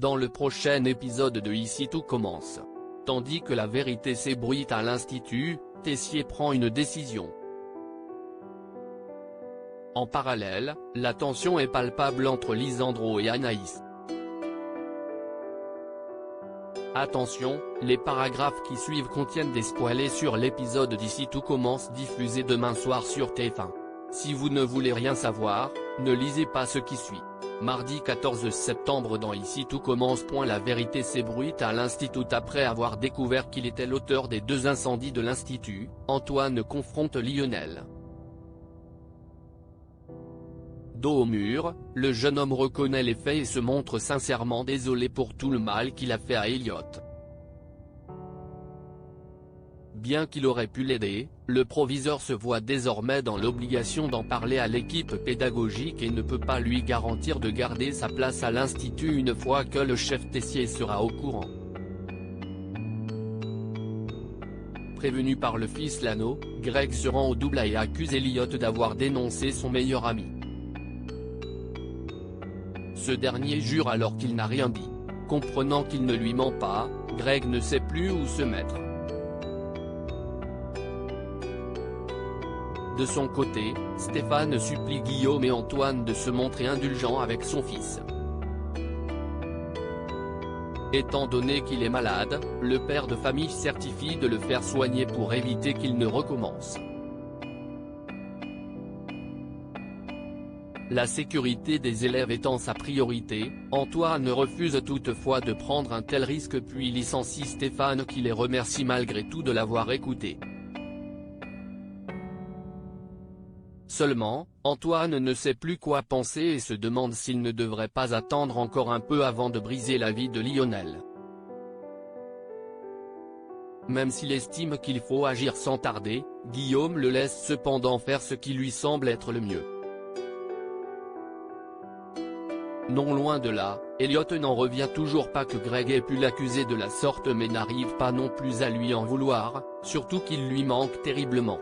dans le prochain épisode de Ici tout commence. Tandis que la vérité s'ébruite à l'Institut, Tessier prend une décision. En parallèle, la tension est palpable entre Lisandro et Anaïs. Attention, les paragraphes qui suivent contiennent des spoilers sur l'épisode d'Ici tout commence diffusé demain soir sur TF1. Si vous ne voulez rien savoir, ne lisez pas ce qui suit. Mardi 14 septembre dans Ici tout commence. La vérité s'ébruite à l'Institut après avoir découvert qu'il était l'auteur des 2 incendies de l'Institut. Antoine confronte Lionel. Dos au mur, le jeune homme reconnaît les faits et se montre sincèrement désolé pour tout le mal qu'il a fait à Elliot. Bien qu'il aurait pu l'aider, le proviseur se voit désormais dans l'obligation d'en parler à l'équipe pédagogique et ne peut pas lui garantir de garder sa place à l'Institut une fois que le chef Tessier sera au courant. Prévenu par le fils Lano, Greg se rend au double et accuse Elliot d'avoir dénoncé son meilleur ami. Ce dernier jure alors qu'il n'a rien dit. Comprenant qu'il ne lui ment pas, Greg ne sait plus où se mettre. De son côté, Stéphane supplie Guillaume et Antoine de se montrer indulgents avec son fils. Étant donné qu'il est malade, le père de famille certifie de le faire soigner pour éviter qu'il ne recommence. La sécurité des élèves étant sa priorité, Antoine refuse toutefois de prendre un tel risque puis licencie Stéphane qui les remercie malgré tout de l'avoir écouté. Seulement, Antoine ne sait plus quoi penser et se demande s'il ne devrait pas attendre encore un peu avant de briser la vie de Lionel. Même s'il estime qu'il faut agir sans tarder, Guillaume le laisse cependant faire ce qui lui semble être le mieux. Non loin de là, Elliot n'en revient toujours pas que Greg ait pu l'accuser de la sorte mais n'arrive pas non plus à lui en vouloir, surtout qu'il lui manque terriblement.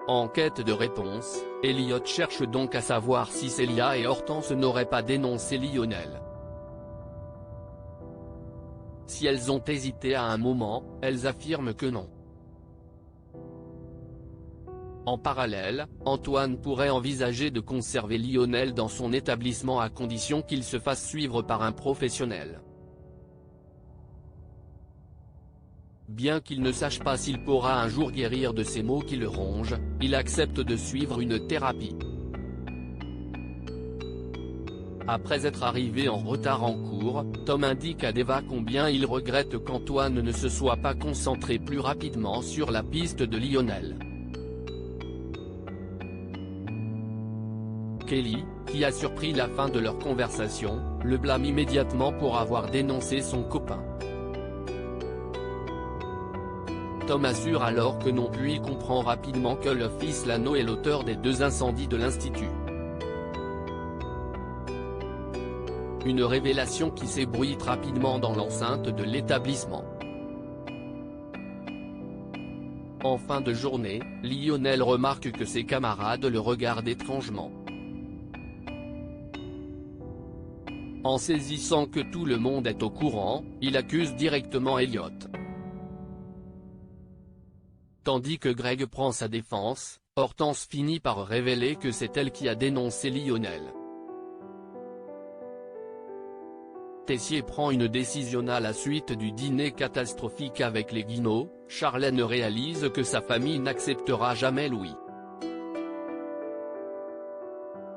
En quête de réponse, Elliot cherche donc à savoir si Célia et Hortense n'auraient pas dénoncé Lionel. Si elles ont hésité à un moment, elles affirment que non. En parallèle, Antoine pourrait envisager de conserver Lionel dans son établissement à condition qu'il se fasse suivre par un professionnel. Bien qu'il ne sache pas s'il pourra un jour guérir de ces maux qui le rongent, il accepte de suivre une thérapie. Après être arrivé en retard en cours, Tom indique à Deva combien il regrette qu'Antoine ne se soit pas concentré plus rapidement sur la piste de Lionel. Kelly, qui a surpris la fin de leur conversation, le blâme immédiatement pour avoir dénoncé son copain. Tom assure alors que non puis il comprend rapidement que le fils Lano est l'auteur des 2 incendies de l'Institut. Une révélation qui s'ébruite rapidement dans l'enceinte de l'établissement. En fin de journée, Lionel remarque que ses camarades le regardent étrangement. En saisissant que tout le monde est au courant, il accuse directement Elliot. Tandis que Greg prend sa défense, Hortense finit par révéler que c'est elle qui a dénoncé Lionel. Tessier prend une décision à la suite du dîner catastrophique avec les Guinaud. Charlène réalise que sa famille n'acceptera jamais Louis.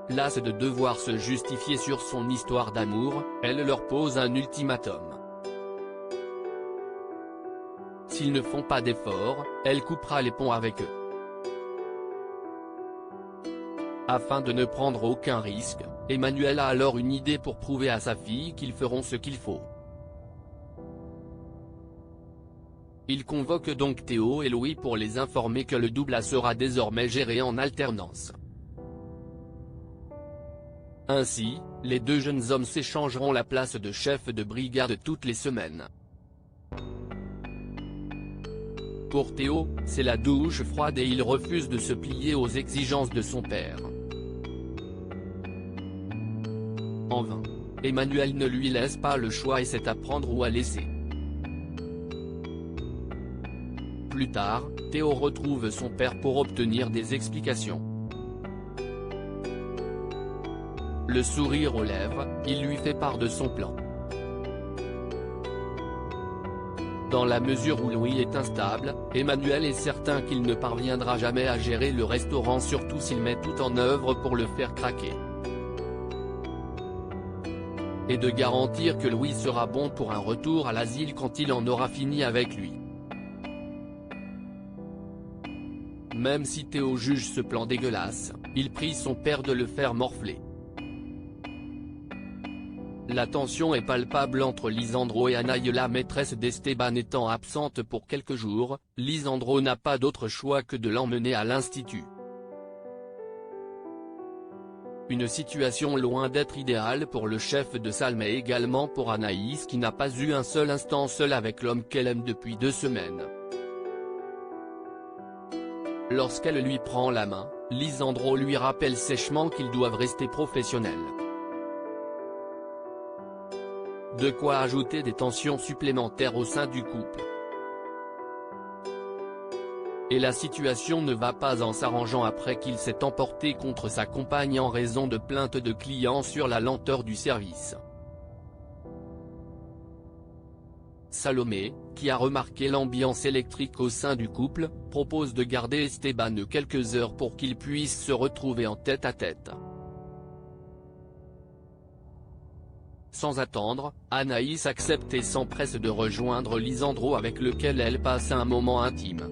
Lasse de devoir se justifier sur son histoire d'amour, elle leur pose un ultimatum. S'ils ne font pas d'efforts, elle coupera les ponts avec eux. Afin de ne prendre aucun risque, Emmanuel a alors une idée pour prouver à sa fille qu'ils feront ce qu'il faut. Il convoque donc Théo et Louis pour les informer que le double A sera désormais géré en alternance. Ainsi, les 2 jeunes hommes s'échangeront la place de chef de brigade toutes les semaines. Pour Théo, c'est la douche froide et il refuse de se plier aux exigences de son père. En vain. Emmanuel ne lui laisse pas le choix et c'est à prendre ou à laisser. Plus tard, Théo retrouve son père pour obtenir des explications. Le sourire aux lèvres, il lui fait part de son plan. Dans la mesure où Louis est instable, Emmanuel est certain qu'il ne parviendra jamais à gérer le restaurant, surtout s'il met tout en œuvre pour le faire craquer. Et de garantir que Louis sera bon pour un retour à l'asile quand il en aura fini avec lui. Même si Théo juge ce plan dégueulasse, il prie son père de le faire morfler. La tension est palpable entre Lisandro et Anaïs, la maîtresse d'Esteban étant absente pour quelques jours. Lisandro n'a pas d'autre choix que de l'emmener à l'institut. Une situation loin d'être idéale pour le chef de salle mais également pour Anaïs qui n'a pas eu un seul instant seul avec l'homme qu'elle aime depuis 2 semaines. Lorsqu'elle lui prend la main, Lisandro lui rappelle sèchement qu'ils doivent rester professionnels. De quoi ajouter des tensions supplémentaires au sein du couple. Et la situation ne va pas en s'arrangeant après qu'il s'est emporté contre sa compagne en raison de plaintes de clients sur la lenteur du service. Salomé, qui a remarqué l'ambiance électrique au sein du couple, propose de garder Esteban quelques heures pour qu'ils puissent se retrouver en tête-à-tête. Sans attendre, Anaïs accepte et s'empresse de rejoindre Lisandro avec lequel elle passe un moment intime.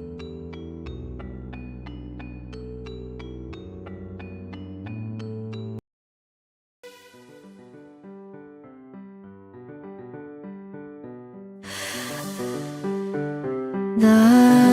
나